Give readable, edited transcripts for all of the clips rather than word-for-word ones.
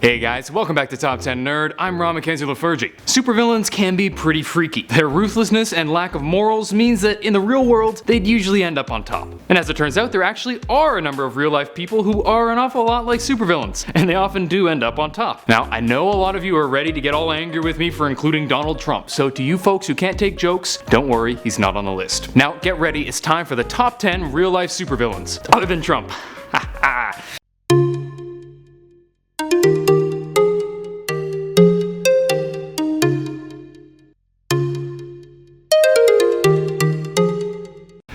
Hey guys, welcome back to Top 10 Nerd. I'm Ron Mackenzie Lafergie. Supervillains can be pretty freaky. Their ruthlessness and lack of morals means that in the real world, they'd usually end up on top. And as it turns out, there actually are a number of real-life people who are an awful lot like supervillains, and they often do end up on top. Now, I know a lot of you are ready to get all angry with me for including Donald Trump, so to you folks who can't take jokes, don't worry, he's not on the list. Now, get ready, it's time for the top 10 real-life supervillains, other than Trump. Ha ha.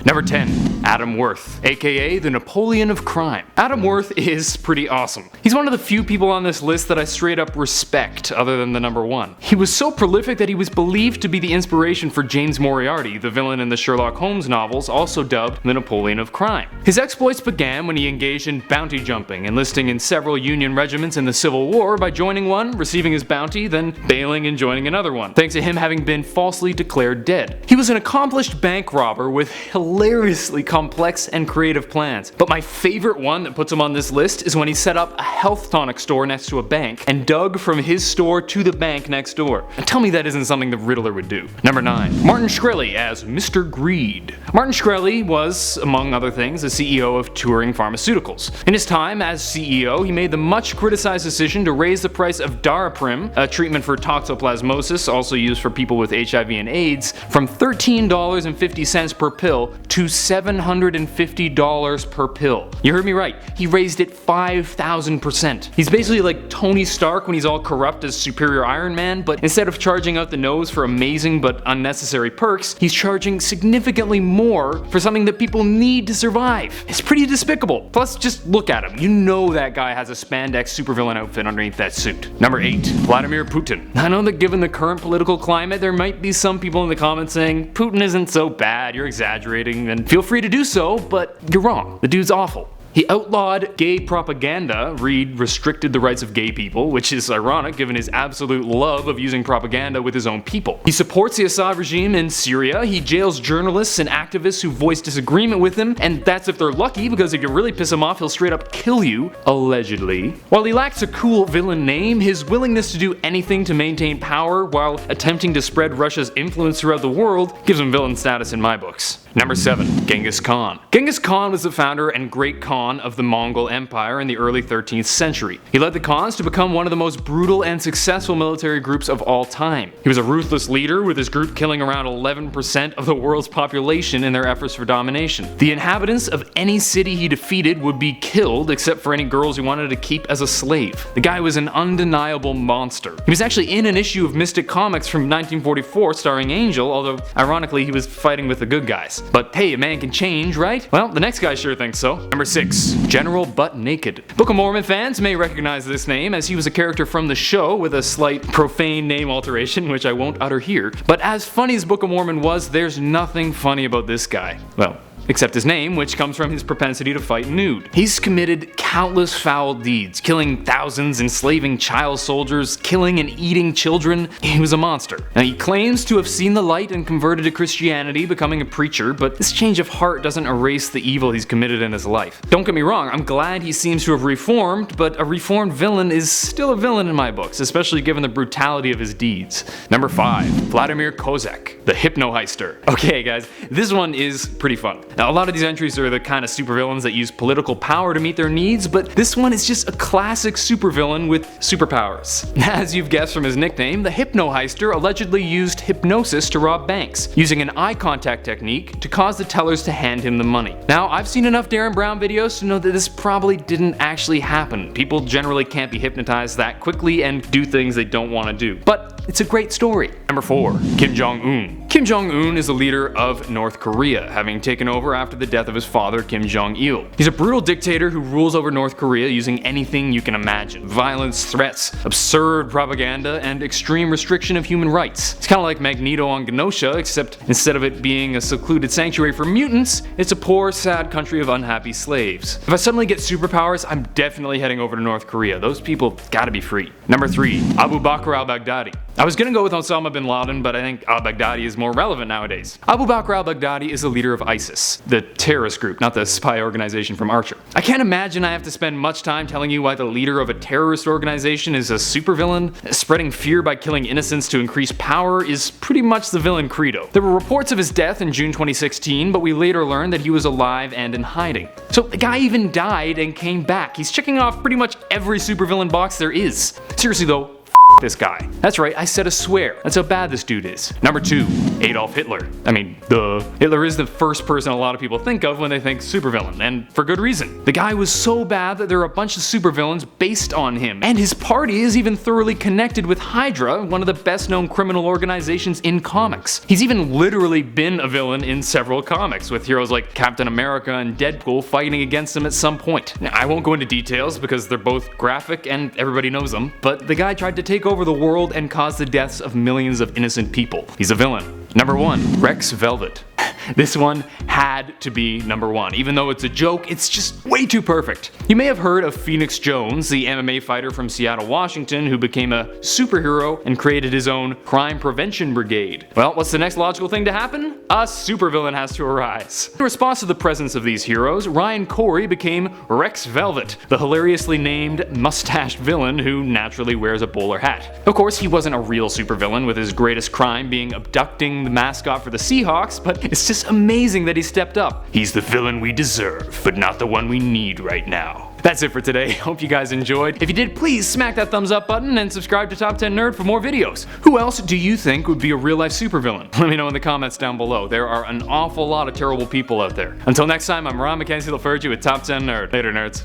Number 10. Adam Worth, aka the Napoleon of crime. Adam Worth is pretty awesome. He's one of the few people on this list that I straight up respect other than the number one. He was so prolific that he was believed to be the inspiration for James Moriarty, the villain in the Sherlock Holmes novels, also dubbed the Napoleon of crime. His exploits began when he engaged in bounty jumping, enlisting in several Union regiments in the Civil War by joining one, receiving his bounty, then bailing and joining another one, thanks to him having been falsely declared dead. He was an accomplished bank robber with hilariously complex and creative plans. But my favorite one that puts him on this list is when he set up a health tonic store next to a bank and dug from his store to the bank next door. And tell me that isn't something the Riddler would do. Number 9. Martin Shkreli as Mr. Greed. Martin Shkreli was, among other things, the CEO of Turing Pharmaceuticals. In his time as CEO, he made the much criticized decision to raise the price of Daraprim, a treatment for toxoplasmosis, also used for people with HIV and AIDS, from $13.50 per pill to $750 per pill. You heard me right, he raised it 5,000%. He's basically like Tony Stark when he's all corrupt as Superior Iron Man, but instead of charging out the nose for amazing but unnecessary perks, he's charging significantly more for something that people need to survive. It's pretty despicable. Plus, just look at him. You know that guy has a spandex supervillain outfit underneath that suit. Number 8. Vladimir Putin. I know that given the current political climate, there might be some people in the comments saying, Putin isn't so bad, you're exaggerating, and feel free to do so, but you're wrong. The dude's awful. He outlawed gay propaganda, read restricted the rights of gay people, which is ironic given his absolute love of using propaganda with his own people. He supports the Assad regime in Syria, he jails journalists and activists who voice disagreement with him, and that's if they're lucky, because if you really piss him off, he'll straight up kill you, allegedly. While he lacks a cool villain name, his willingness to do anything to maintain power while attempting to spread Russia's influence throughout the world gives him villain status in my books. Number 7. Genghis Khan. Genghis Khan was the founder and great Khan of the Mongol Empire in the early 13th century. He led the Khans to become one of the most brutal and successful military groups of all time. He was a ruthless leader, with his group killing around 11% of the world's population in their efforts for domination. The inhabitants of any city he defeated would be killed, except for any girls he wanted to keep as a slave. The guy was an undeniable monster. He was actually in an issue of Mystic Comics from 1944 starring Angel, although ironically he was fighting with the good guys. But hey, a man can change, right? Well, the next guy sure thinks so. Number 6. General Butt Naked. Book of Mormon fans may recognize this name, as he was a character from the show with a slight profane name alteration, which I won't utter here. But as funny as Book of Mormon was, there's nothing funny about this guy. Well, except his name, which comes from his propensity to fight nude. He's committed countless foul deeds, killing thousands, enslaving child soldiers, killing and eating children. He was a monster. Now, he claims to have seen the light and converted to Christianity, becoming a preacher, but this change of heart doesn't erase the evil he's committed in his life. Don't get me wrong, I'm glad he seems to have reformed, but a reformed villain is still a villain in my books, especially given the brutality of his deeds. Number 5. Vladimir KOZAK, the Hypno-Heister. Okay guys, this one is pretty fun. Now, a lot of these entries are the kind of supervillains that use political power to meet their needs, but this one is just a classic supervillain with superpowers. As you've guessed from his nickname, the Hypno-Heister allegedly used hypnosis to rob banks, using an eye contact technique to cause the tellers to hand him the money. Now, I've seen enough Darren Brown videos to know that this probably didn't actually happen. People generally can't be hypnotized that quickly and do things they don't want to do. But it's a great story. Number 4. Kim Jong-un. Kim Jong-un is the leader of North Korea, having taken over after the death of his father, Kim Jong-il. He's a brutal dictator who rules over North Korea using anything you can imagine. Violence, threats, absurd propaganda, and extreme restriction of human rights. It's kind of like Magneto on Genosha, except instead of it being a secluded sanctuary for mutants, it's a poor, sad country of unhappy slaves. If I suddenly get superpowers, I'm definitely heading over to North Korea. Those people gotta be free. Number 3. Abu Bakr al-Baghdadi. I was gonna go with Osama bin Laden, but I think al-Baghdadi is more relevant nowadays. Abu Bakr al-Baghdadi is the leader of ISIS, the terrorist group, not the spy organization from Archer. I can't imagine I have to spend much time telling you why the leader of a terrorist organization is a supervillain. Spreading fear by killing innocents to increase power is pretty much the villain credo. There were reports of his death in June 2016, but we later learned that he was alive and in hiding. So the guy even died and came back. He's checking off pretty much every supervillain box there is. Seriously though, this guy. That's right, I said a swear. That's how bad this dude is. Number 2, Adolf Hitler. I mean, duh. Hitler is the first person a lot of people think of when they think supervillain, and for good reason. The guy was so bad that there are a bunch of supervillains based on him, and his party is even thoroughly connected with Hydra, one of the best known criminal organizations in comics. He's even literally been a villain in several comics, with heroes like Captain America and Deadpool fighting against him at some point. Now, I won't go into details because they're both graphic and everybody knows them, but the guy tried to take over the world and cause the deaths of millions of innocent people. He's a villain. Number 1, Rex Velvet. This one had to be number 1. Even though it's a joke, it's just way too perfect. You may have heard of Phoenix Jones, the MMA fighter from Seattle, Washington, who became a superhero and created his own crime prevention brigade. Well, what's the next logical thing to happen? A supervillain has to arise. In response to the presence of these heroes, Ryan Corey became Rex Velvet, the hilariously named mustached villain who naturally wears a bowler hat. Of course, he wasn't a real supervillain, with his greatest crime being abducting the mascot for the Seahawks, but it's just amazing that he stepped up. He's the villain we deserve, but not the one we need right now. That's it for today. Hope you guys enjoyed. If you did, please smack that thumbs up button and subscribe to Top 10 Nerd for more videos. Who else do you think would be a real life supervillain? Let me know in the comments down below. There are an awful lot of terrible people out there. Until next time, I'm Ron Mackenzie Lafergie with Top 10 Nerd. Later, nerds.